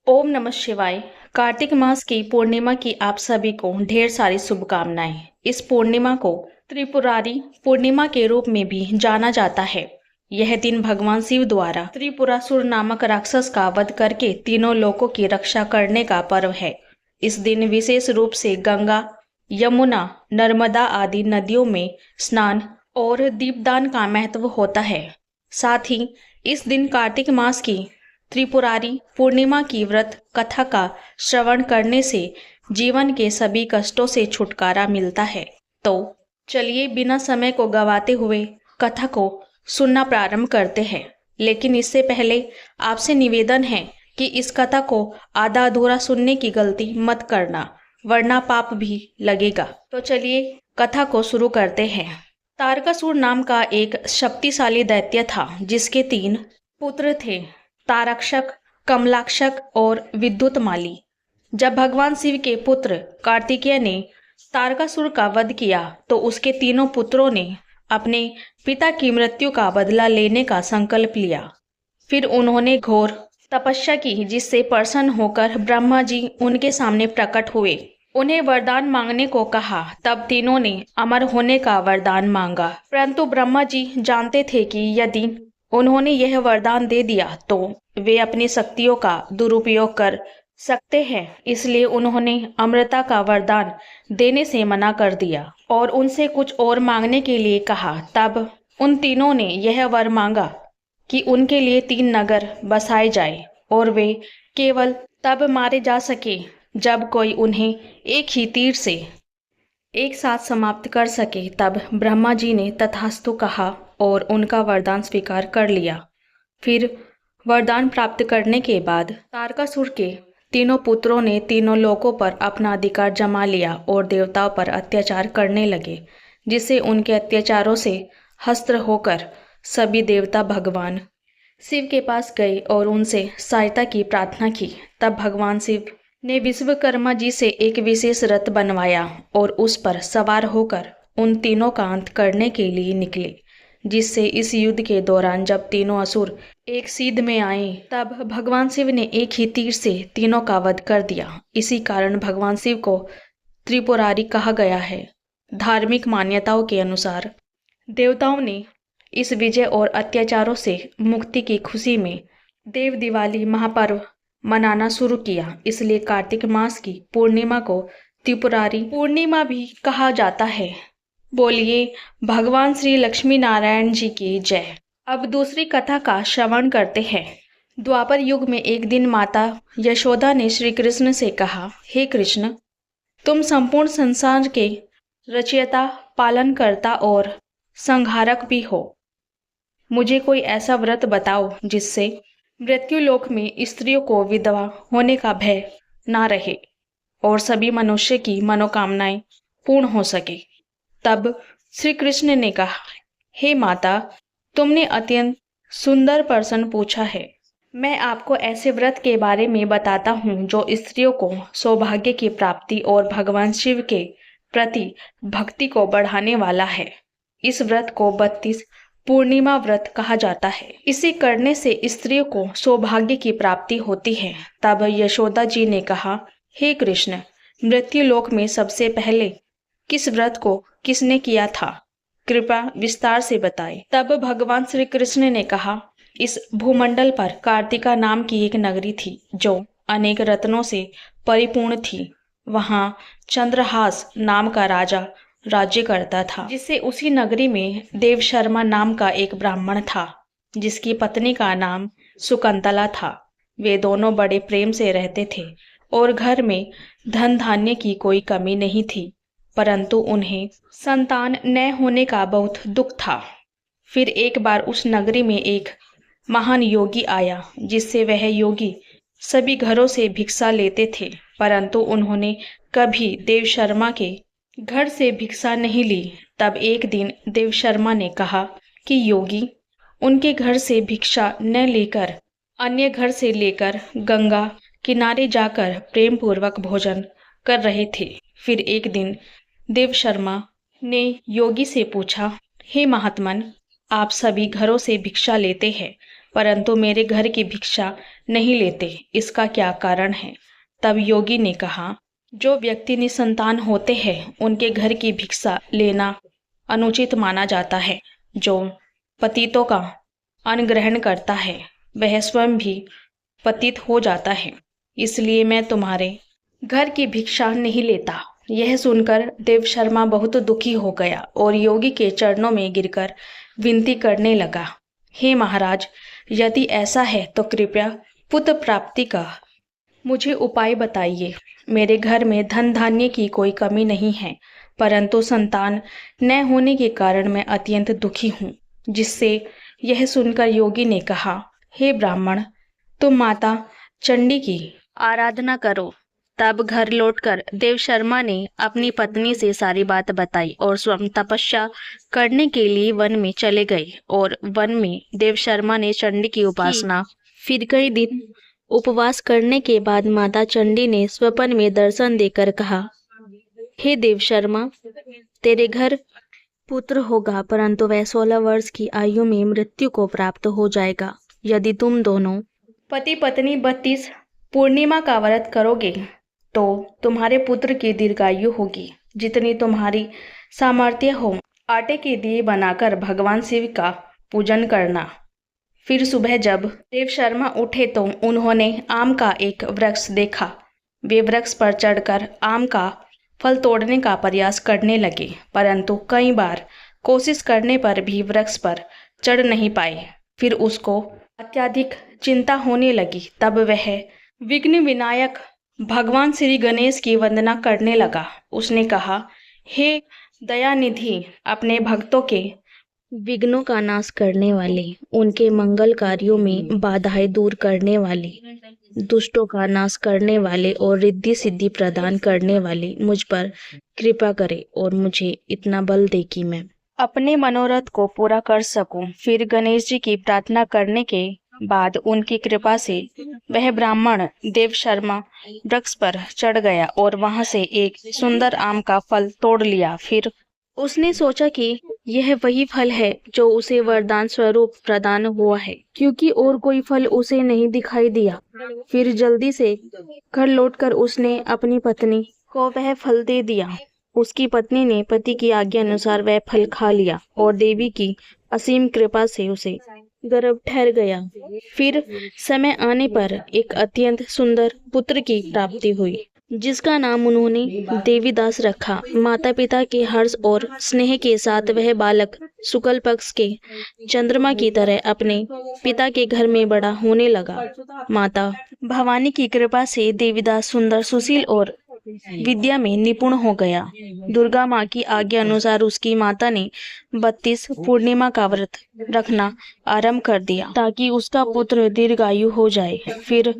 ओम नमः शिवाय। कार्तिक मास की पूर्णिमा की आप सभी को ढेर सारी शुभकामनाएं। इस पूर्णिमा को त्रिपुरारी पूर्णिमा के रूप में भी जाना जाता है। यह दिन भगवान शिव द्वारा त्रिपुरासुर नामक राक्षस का वध करके तीनों लोकों की रक्षा करने का पर्व है। इस दिन विशेष रूप से गंगा, यमुना, नर्मदा आदि नदियों में स्नान और दीपदान का महत्व होता है। साथ ही इस दिन कार्तिक मास की त्रिपुरारी पूर्णिमा की व्रत कथा का श्रवण करने से जीवन के सभी कष्टों से छुटकारा मिलता है। तो चलिए बिना समय को गवाते हुए कथा को सुनना प्रारंभ करते हैं। लेकिन इससे पहले आपसे निवेदन है कि इस कथा को आधा अधूरा सुनने की गलती मत करना, वरना पाप भी लगेगा। तो चलिए कथा को शुरू करते हैं। तारकासुर नाम का एक शक्तिशाली दैत्य था, जिसके 3 पुत्र थे, तारक्षक, कमलाक्षक और विद्युतमाली। जब भगवान शिव के पुत्र कार्तिकेय ने तारकासुर का वध किया तो उसके तीनों पुत्रों ने अपने पिता की मृत्यु का बदला लेने का संकल्प लिया। फिर उन्होंने घोर तपस्या की, जिससे प्रसन्न होकर ब्रह्मा जी उनके सामने प्रकट हुए। उन्हें वरदान मांगने को कहा। तब तीनों ने अमर होने का वरदान मांगा, परंतु ब्रह्मा जी जानते थे कि यदि उन्होंने यह वरदान दे दिया तो वे अपनी शक्तियों का दुरुपयोग कर सकते हैं। इसलिए उन्होंने अमृता का वरदान देने से मना कर दिया और उनसे कुछ और मांगने के लिए कहा। तब उन तीनों ने यह वर मांगा कि उनके लिए 3 नगर बसाए जाए और वे केवल तब मारे जा सके जब कोई उन्हें एक ही तीर से एक साथ समाप्त कर सके। तब ब्रह्मा जी ने तथास्तु कहा और उनका वरदान स्वीकार कर लिया। फिर वरदान प्राप्त करने के बाद तारकासुर के तीनों पुत्रों ने तीनों लोकों पर अपना अधिकार जमा लिया और देवताओं पर अत्याचार करने लगे, जिससे उनके अत्याचारों से हस्त होकर सभी देवता भगवान शिव के पास गए और उनसे सहायता की प्रार्थना की। तब भगवान शिव ने विश्वकर्मा जी से एक विशेष रथ बनवाया और उस पर सवार होकर उन तीनों का अंत करने के लिए निकले, जिससे इस युद्ध के दौरान जब तीनों असुर एक सीध में आए तब भगवान शिव ने एक ही तीर से तीनों का वध कर दिया। इसी कारण भगवान शिव को त्रिपुरारी कहा गया है। धार्मिक मान्यताओं के अनुसार देवताओं ने इस विजय और अत्याचारों से मुक्ति की खुशी में देव दिवाली महापर्व मनाना शुरू किया। इसलिए कार्तिक मास की पूर्णिमा को त्रिपुरारी पूर्णिमा भी कहा जाता है। बोलिए भगवान श्री लक्ष्मी नारायण जी की जय। अब दूसरी कथा का श्रवण करते हैं। द्वापर युग में एक दिन माता यशोदा ने श्री कृष्ण से कहा, हे कृष्ण, तुम संपूर्ण संसार के रचयिता, पालनकर्ता और संहारक भी हो। मुझे कोई ऐसा व्रत बताओ जिससे मृत्यु लोक में स्त्रियों को विधवा होने का भय ना रहे और सभी मनुष्य की मनोकामनाएं पूर्ण हो सके। तब श्री कृष्ण ने कहा, हे माता, तुमने अत्यंत सुंदर प्रश्न पूछा है। मैं आपको ऐसे व्रत के बारे में बताता हूँ जो स्त्रियों को सौभाग्य की प्राप्ति और भगवान शिव के प्रति भक्ति को बढ़ाने वाला है। इस व्रत को 32 पूर्णिमा व्रत कहा जाता है। इसे करने से स्त्रियों को सौभाग्य की प्राप्ति होती है। तब यशोदा जी ने कहा, हे कृष्ण, मृत्यु लोक में सबसे पहले किस व्रत को किसने किया था? कृपया विस्तार से बताएं। तब भगवान श्री कृष्ण ने कहा, इस भूमंडल पर कार्तिका नाम की एक नगरी थी जो अनेक रत्नों से परिपूर्ण थी। वहां चंद्रहास नाम का राजा राज्य करता था, जिससे उसी नगरी में देवशर्मा नाम का एक ब्राह्मण था, जिसकी पत्नी का नाम सुकंतला था। वे दोनों बड़े प्रेम से रहते थे और घर में धन धान्य की कोई कमी नहीं थी, परंतु उन्हें संतान न होने का बहुत दुख था। फिर एक बार उस नगरी में एक महान योगी आया, जिससे वह योगी सभी घरों से भिक्षा लेते थे, परंतु उन्होंने कभी देवशर्मा के घर से भिक्षा नहीं ली। तब एक दिन देवशर्मा ने कहा कि योगी उनके घर से भिक्षा न लेकर अन्य घर से लेकर गंगा किनारे जाकर प्रेम पूर्वक भोजन कर रहे थे। फिर एक दिन देवशर्मा ने योगी से पूछा, हे महात्मन, आप सभी घरों से भिक्षा लेते हैं, परंतु मेरे घर की भिक्षा नहीं लेते, इसका क्या कारण है? तब योगी ने कहा, जो व्यक्ति निसंतान होते हैं उनके घर की भिक्षा लेना अनुचित माना जाता है। जो पतितों का अन्न ग्रहण करता है वह स्वयं भी पतित हो जाता है, इसलिए मैं तुम्हारे घर की भिक्षा नहीं लेता। यह सुनकर देवशर्मा बहुत दुखी हो गया और योगी के चरणों में गिरकर विनती करने लगा, हे महाराज, यदि ऐसा है तो कृपया पुत्र प्राप्ति का मुझे उपाय बताइए। मेरे घर में धन धान्य की कोई कमी नहीं है, परंतु संतान न होने के कारण मैं अत्यंत दुखी हूँ। जिससे यह सुनकर योगी ने कहा, हे ब्राह्मण, तुम माता चंडी की आराधना करो। तब घर लौटकर देवशर्मा ने अपनी पत्नी से सारी बात बताई और स्वयं तपस्या करने के लिए वन में चले गए। और वन में देवशर्मा ने चंडी की उपासना। फिर कई दिन उपवास करने के बाद माता चंडी ने स्वप्न में दर्शन देकर कहा, हे देवशर्मा, तेरे घर पुत्र होगा, परंतु वह 16 वर्ष की आयु में मृत्यु को प्राप्त हो जाएगा। यदि तुम दोनों पति पत्नी 32 पूर्णिमा का व्रत करोगे तो तुम्हारे पुत्र की दीर्घायु होगी। जितनी तुम्हारी सामर्थ्य हो, आटे के दिए बनाकर भगवान शिव का पूजन करना। फिर सुबह जब देवशर्मा उठे तो उन्होंने आम का एक वृक्ष देखा। वे वृक्ष पर चढ़कर आम का फल तोड़ने का प्रयास करने लगे, परंतु कई बार कोशिश करने पर भी वृक्ष पर चढ़ नहीं पाए। फिर उसको अत्यधिक चिंता होने लगी। तब वह विघ्न विनायक भगवान श्री गणेश की वंदना करने लगा। उसने कहा, हे दयानिधि, अपने भक्तों के विघ्नों का नाश करने वाले, उनके मंगल कार्यों में बाधाएं दूर करने वाले, दुष्टों का नाश करने वाले और रिद्धि सिद्धि प्रदान करने वाले, मुझ पर कृपा करे और मुझे इतना बल दे कि मैं अपने मनोरथ को पूरा कर सकूं। फिर गणेश जी की प्रार्थना करने के बाद उनकी कृपा से वह ब्राह्मण देवशर्मा वृक्ष पर चढ़ गया और वहां से एक सुंदर आम का फल तोड़ लिया। फिर उसने सोचा कि यह वही फल है जो उसे वरदान स्वरूप प्रदान हुआ है, क्योंकि और कोई फल उसे नहीं दिखाई दिया। फिर जल्दी से घर लौटकर उसने अपनी पत्नी को वह फल दे दिया। उसकी पत्नी ने पति की आज्ञा अनुसार वह फल खा लिया और देवी की असीम कृपा से उसे गर्भ ठहर गया। फिर समय आने पर एक अत्यंत सुंदर पुत्र की प्राप्ति हुई, जिसका नाम उन्होंने देवीदास रखा। माता पिता के हर्ष और स्नेह के साथ वह बालक शुक्ल पक्ष के चंद्रमा की तरह अपने पिता के घर में बड़ा होने लगा। माता भवानी की कृपा से देवीदास सुंदर, सुशील और विद्या में निपुण हो गया। दुर्गा माँ की आज्ञा अनुसार उसकी माता ने 32 पूर्णिमा का व्रत रखना आरंभ कर दिया ताकि उसका पुत्र दीर्घायु हो जाए। फिर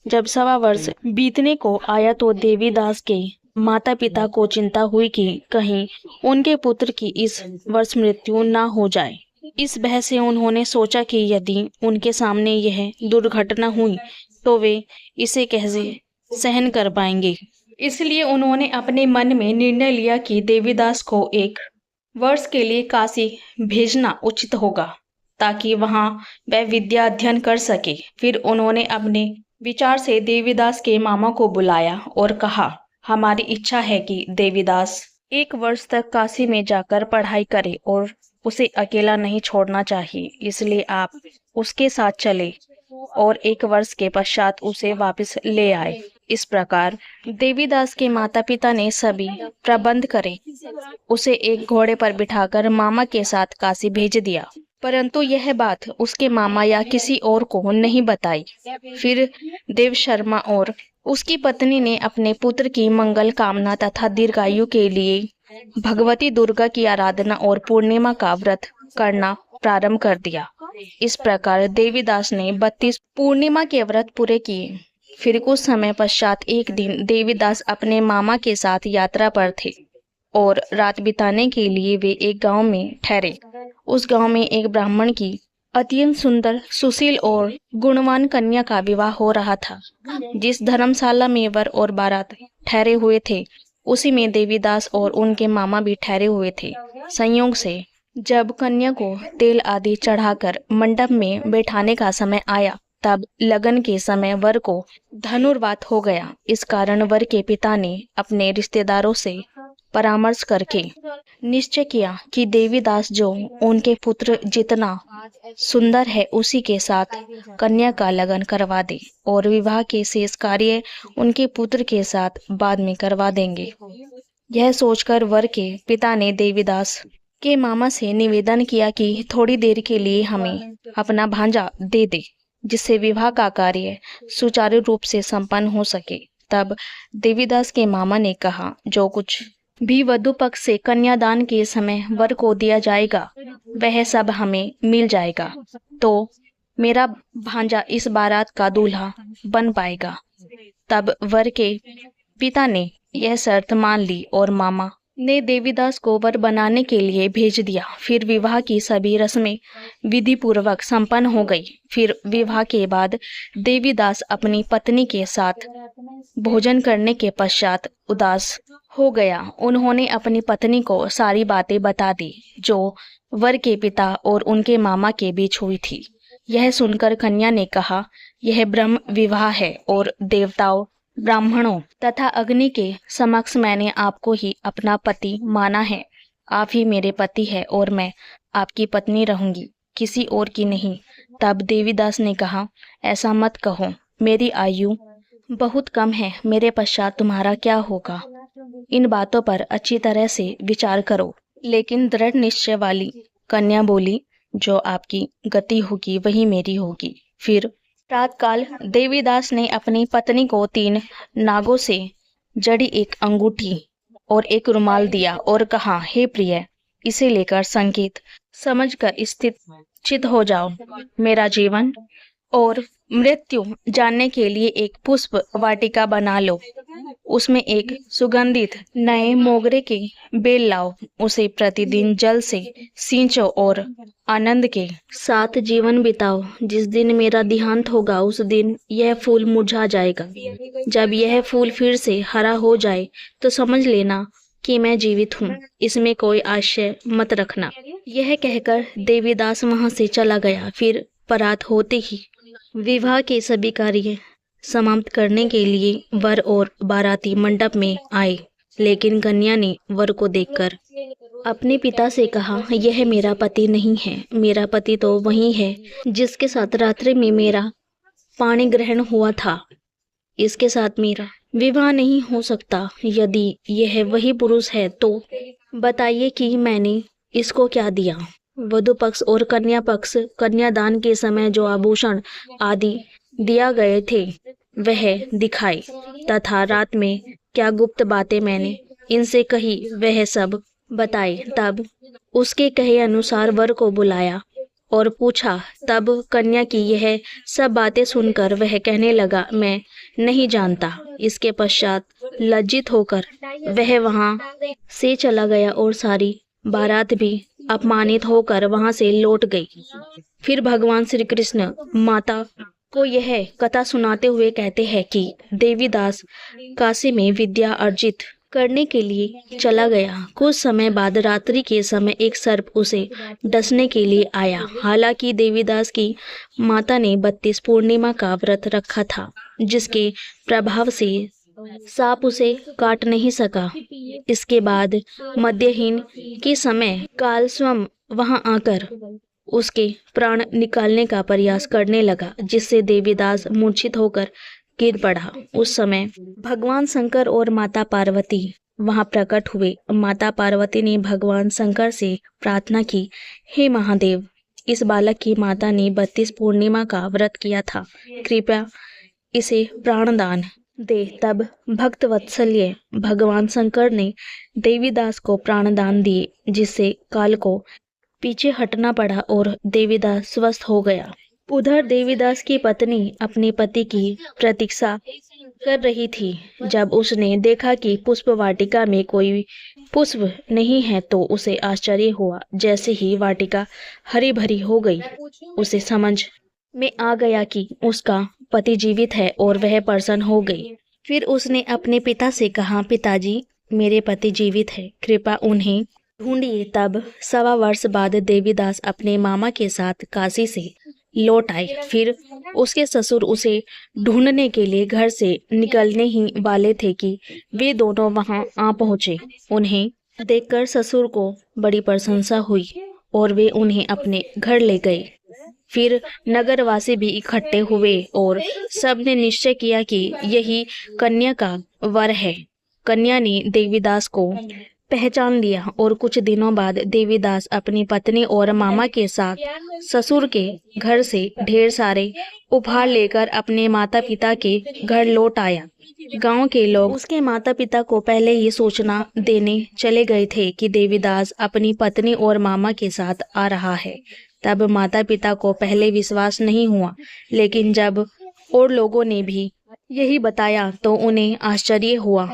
जब 1.25 वर्ष बीतने को आया तो देवीदास के माता पिता को चिंता हुई कि कहीं उनके पुत्र की इस वर्ष मृत्यु न हो जाए। इस भय से उन्होंने सोचा कि यदि उनके सामने यह दुर्घटना हुई तो वे इसे कैसे सहन कर पाएंगे। इसलिए उन्होंने अपने मन में निर्णय लिया कि देवीदास को 1 वर्ष के लिए काशी भेजना उचित होगा ताकि वहां वह विद्या अध्ययन कर सके। फिर उन्होंने अपने विचार से देवीदास के मामा को बुलाया और कहा, हमारी इच्छा है कि देवीदास 1 वर्ष तक काशी में जाकर पढ़ाई करे और उसे अकेला नहीं छोड़ना चाहिए, इसलिए आप उसके साथ चले और 1 वर्ष के पश्चात उसे वापस ले आए। इस प्रकार देवीदास के माता पिता ने सभी प्रबंध करे। उसे एक घोड़े पर बिठाकर मामा के साथ काशी भेज दिया, परंतु यह बात उसके मामा या किसी और को नहीं बताई। फिर देवशर्मा और उसकी पत्नी ने अपने पुत्र की मंगल कामना तथा दीर्घायु के लिए भगवती दुर्गा की आराधना और पूर्णिमा का व्रत करना प्रारंभ कर दिया। इस प्रकार देवीदास ने 32 पूर्णिमा के व्रत पूरे किए। फिर कुछ समय पश्चात एक दिन देवीदास अपने मामा के साथ यात्रा पर थे और रात बिताने के लिए वे एक गांव में ठहरे। उस गांव में एक ब्राह्मण की अत्यंत सुंदर, सुशील और गुणवान कन्या का विवाह हो रहा था। जिस धर्मशाला में वर और बारात ठहरे हुए थे, उसी में देवीदास और उनके मामा भी ठहरे हुए थे। संयोग से जब कन्या को तेल आदि चढ़ाकर मंडप में बैठाने का समय आया, तब लगन के समय वर को धनुर्वात हो गया। इस कारण वर के पिता ने अपने रिश्तेदारों से परामर्श करके निश्चय किया कि देवीदास जो उनके पुत्र जितना सुंदर है उसी के साथ कन्या का लगन करवा दे और विवाह के शेष कार्य उनके पुत्र के साथ बाद में करवा देंगे। यह सोचकर वर के पिता ने देवीदास के मामा से निवेदन किया कि थोड़ी देर के लिए हमें अपना भांजा दे दे, जिससे विवाह का कार्य सुचारू रूप से संपन्न हो सके। तब देवीदास के मामा ने कहा, जो कुछ भी वधु पक्ष से कन्यादान के समय वर को दिया जाएगा वह सब हमें मिल जाएगा, तो मेरा भांजा इस बारात का दूल्हा बन पाएगा। तब वर के पिता ने यह शर्त मान ली और मामा ने देवीदास को वर बनाने के लिए भेज दिया। फिर विवाह की सभी रस्में विधि पूर्वक संपन्न हो गई। फिर विवाह के बाद देवीदास अपनी पत्नी के साथ भोजन करने के पश्चात उदास हो गया। उन्होंने अपनी पत्नी को सारी बातें बता दी जो वर के पिता और उनके मामा के बीच हुई थी। यह सुनकर कन्या ने कहा, यह ब्रह्म विवाह है और देवताओं, ब्राह्मणों तथा अग्नि के समक्ष मैंने आपको ही अपना पति माना है। आप ही मेरे पति है और मैं आपकी पत्नी रहूंगी, किसी और की नहीं। तब देवीदास ने कहा, ऐसा मत कहो, मेरी आयु बहुत कम है, मेरे पश्चात तुम्हारा क्या होगा। इन बातों पर अच्छी तरह से विचार करो। लेकिन दृढ़ निश्चय वाली कन्या बोली, जो आपकी गति होगी वही मेरी होगी। फिर प्रातःकाल देवीदास ने अपनी पत्नी को 3 नागों से जड़ी एक अंगूठी और एक रुमाल दिया और कहा, हे प्रिय, इसे लेकर संकेत समझकर स्थित चित हो जाओ। मेरा जीवन और मृत्यु जानने के लिए एक पुष्प वाटिका बना लो। उसमें एक सुगंधित नए मोगरे के बेल लाओ। उसे प्रतिदिन जल से सींचो और आनंद के साथ जीवन बिताओ। जिस दिन मेरा देहांत होगा उस दिन यह फूल मुरझा जाएगा। जब यह फूल फिर से हरा हो जाए तो समझ लेना कि मैं जीवित हूँ, इसमें कोई आशय मत रखना। यह कहकर देवीदास वहां से चला गया। फिर परात होते ही विवाह के सभी कार्य समाप्त करने के लिए वर और बाराती मंडप में आए। लेकिन कन्या ने वर को देखकर अपने पिता से कहा, यह मेरा पति नहीं है। मेरा पति तो वही है जिसके साथ रात्रि में मेरा पाणी ग्रहण हुआ था। इसके साथ मेरा विवाह नहीं हो सकता। यदि यह वही पुरुष है तो बताइए कि मैंने इसको क्या दिया। वधु पक्ष और कन्या पक्ष कन्यादान के समय जो आभूषण आदि दिया गए थे वह दिखाए, तथा रात में क्या गुप्त बातें मैंने इनसे कही वह सब बताए। तब उसके कहे अनुसार वर को बुलाया और पूछा। तब कन्या की यह सब बातें सुनकर वह कहने लगा, मैं नहीं जानता। इसके पश्चात लज्जित होकर वह वहां से चला गया और सारी बारात भी अपमानित होकर वहां से लौट गई। फिर भगवान श्री कृष्ण माता को यह कथा सुनाते हुए कहते हैं कि देवीदास काशी में विद्या अर्जित करने के लिए चला गया। कुछ समय बाद रात्रि के समय एक सर्प उसे डसने के लिए आया। हालांकि देवीदास की माता ने 32 पूर्णिमा का व्रत रखा था, जिसके प्रभाव से सांप उसे काट नहीं सका। इसके बाद मध्यहीन के समय काल स्वयं वहां आकर उसके प्राण निकालने का प्रयास करने लगा, जिससे देवीदास मूर्छित होकर गिर पड़ा। उस समय भगवान शंकर और माता पार्वती वहां प्रकट हुए। माता पार्वती ने भगवान शंकर से प्रार्थना की, हे महादेव, इस बालक की माता ने 32 पूर्णिमा का व्रत किया था, कृपया इसे प्राणदान दे। तब भक्त वत्सल्य भगवान शंकर ने देवीदास को प्राणदान दिए, जिससे काल को पीछे हटना पड़ा और देवीदास स्वस्थ हो गया। उधर देवीदास की पत्नी अपने पति की प्रतीक्षा कर रही थी। जब उसने देखा कि पुष्प वाटिका में कोई पुष्प नहीं है तो उसे आश्चर्य हुआ। जैसे ही वाटिका हरी भरी हो गई, उसे समझ में आ गया कि उसका पति जीवित है और वह प्रसन्न हो गई। फिर उसने अपने पिता से कहा, पिताजी, मेरे पति जीवित है, कृपया उन्हें ढूंढिए। तब 1.25 वर्ष बाद देवीदास अपने मामा के साथ काशी से लौट आए। फिर उसके ससुर उसे ढूंढने के लिए घर से निकलने ही वाले थे कि वे दोनों वहां आ पहुंचे। उन्हें देखकर ससुर को बड़ी प्रशंसा हुई और वे उन्हें अपने घर ले गए। फिर नगरवासी भी इकट्ठे हुए और सबने निश्चय किया कि यही कन्या का वर है। कन्या ने देवीदास को पहचान लिया और कुछ दिनों बाद देवीदास अपनी पत्नी और मामा के साथ ससुर के घर से ढेर सारे उपहार लेकर अपने माता पिता के घर लौट आया। गांव के लोग उसके माता पिता को पहले ही सूचना देने चले गए थे कि देवीदास अपनी पत्नी और मामा के साथ आ रहा है। तब माता पिता को पहले विश्वास नहीं हुआ, लेकिन जब और लोगों ने भी यही बताया तो उन्हें आश्चर्य हुआ।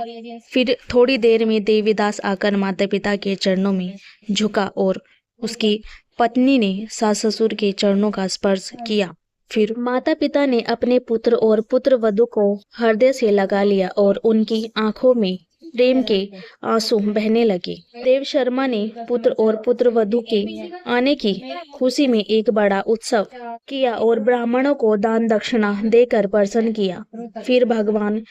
फिर थोड़ी देर में देवीदास आकर माता पिता के चरणों में झुका और उसकी पत्नी ने सास ससुर के चरणों का स्पर्श किया। फिर माता पिता ने अपने पुत्र और पुत्र वधू को हृदय से लगा लिया और उनकी आंखों में प्रेम के आंसू बहने लगे। देव शर्मा ने पुत्र और पुत्र वधू के आने की खुशी में एक बड़ा उत्सव किया और ब्राह्मणों को दान दक्षिणा देकर प्रसन्न किया। फिर भगवान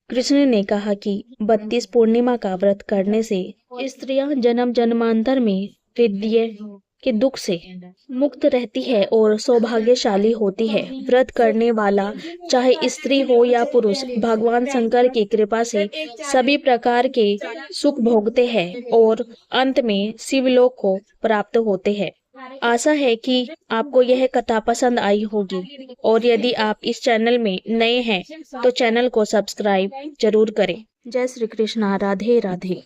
कृष्ण ने कहा कि 32 पूर्णिमा का व्रत करने से स्त्रियां जन्म जन्मांतर में हृदय के दुख से मुक्त रहती है और सौभाग्यशाली होती है। व्रत करने वाला चाहे स्त्री हो या पुरुष भगवान शंकर की कृपा से सभी प्रकार के सुख भोगते हैं और अंत में शिवलोक को प्राप्त होते हैं। आशा है कि आपको यह कथा पसंद आई होगी और यदि आप इस चैनल में नए हैं तो चैनल को सब्सक्राइब जरूर करें। जय श्री कृष्णा। राधे राधे।